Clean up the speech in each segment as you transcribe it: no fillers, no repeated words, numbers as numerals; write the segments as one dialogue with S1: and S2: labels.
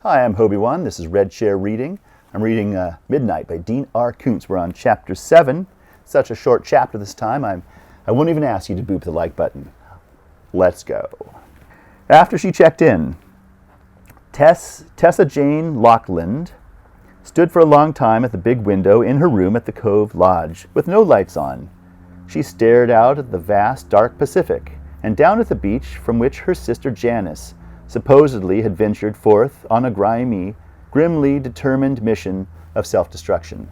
S1: Hi, I'm Hobie1. This is Red Chair Reading. I'm reading Midnight by Dean R. Koontz. We're on Chapter 7. Such a short chapter this time, I won't even ask you to boop the like button. Let's go. After she checked in, Tessa Jane Lockland stood for a long time at the big window in her room at the Cove Lodge, with no lights on. She stared out at the vast, dark Pacific, and down at the beach from which her sister Janice supposedly had ventured forth on a grimly determined mission of self-destruction.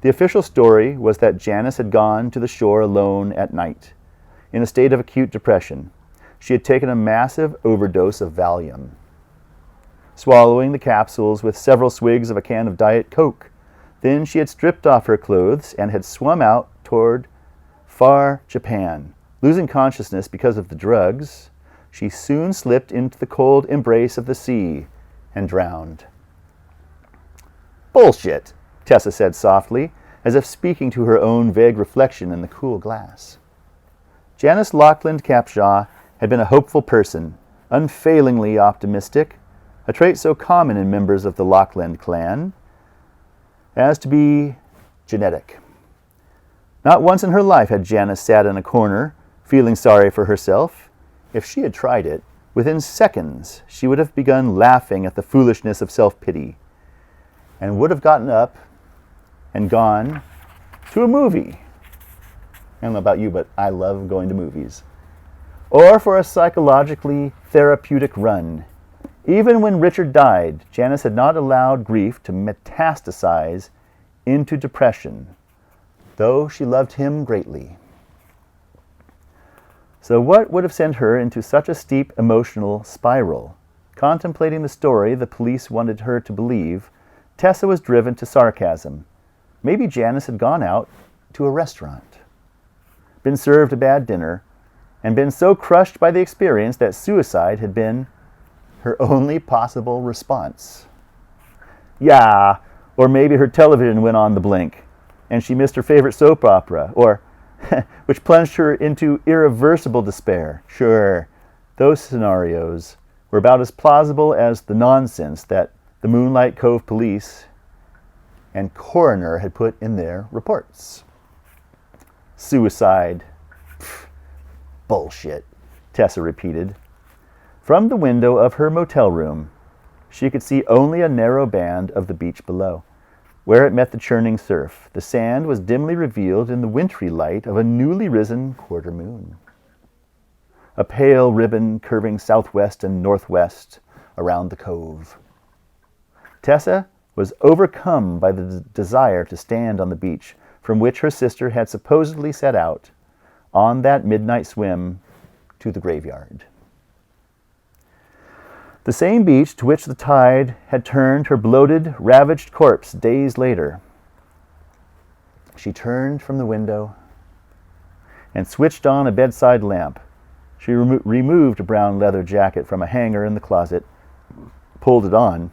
S1: The official story was that Janice had gone to the shore alone at night, in a state of acute depression. She had taken a massive overdose of Valium, swallowing the capsules with several swigs of a can of Diet Coke. Then she had stripped off her clothes and had swum out toward far Japan. Losing consciousness because of the drugs, she soon slipped into the cold embrace of the sea and drowned. "Bullshit," Tessa said softly, as if speaking to her own vague reflection in the cool glass. Janice Lockland Capshaw had been a hopeful person, unfailingly optimistic, a trait so common in members of the Lockland clan as to be genetic. Not once in her life had Janice sat in a corner, feeling sorry for herself. If she had tried it, within seconds she would have begun laughing at the foolishness of self-pity, and would have gotten up and gone to a movie. I don't know about you, but I love going to movies. Or for a psychologically therapeutic run. Even when Richard died, Janice had not allowed grief to metastasize into depression, though she loved him greatly. So what would have sent her into such a steep emotional spiral? Contemplating the story the police wanted her to believe, Tessa was driven to sarcasm. Maybe Janice had gone out to a restaurant, been served a bad dinner, and been so crushed by the experience that suicide had been her only possible response. Yeah, or maybe her television went on the blink, and she missed her favorite soap opera, or which plunged her into irreversible despair. Sure, those scenarios were about as plausible as the nonsense that the Moonlight Cove police and coroner had put in their reports. Suicide. Pfft, bullshit, Tessa repeated. From the window of her motel room, she could see only a narrow band of the beach below, where it met the churning surf. The sand was dimly revealed in the wintry light of a newly risen quarter moon, a pale ribbon curving southwest and northwest around the cove. Tessa was overcome by the desire to stand on the beach from which her sister had supposedly set out on that midnight swim to the graveyard. The same beach to which the tide had turned her bloated, ravaged corpse days later. She turned from the window and switched on a bedside lamp. She removed a brown leather jacket from a hanger in the closet, pulled it on,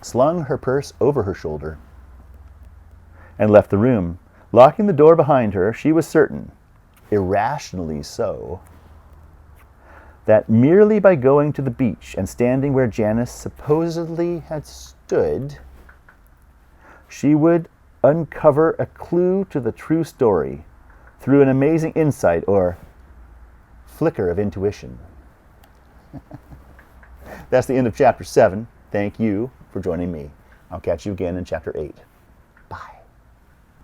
S1: slung her purse over her shoulder, and left the room. Locking the door behind her, she was certain, irrationally so, that merely by going to the beach and standing where Janice supposedly had stood, she would uncover a clue to the true story through an amazing insight or flicker of intuition. That's the end of Chapter 7. Thank you for joining me. I'll catch you again in Chapter 8. Bye.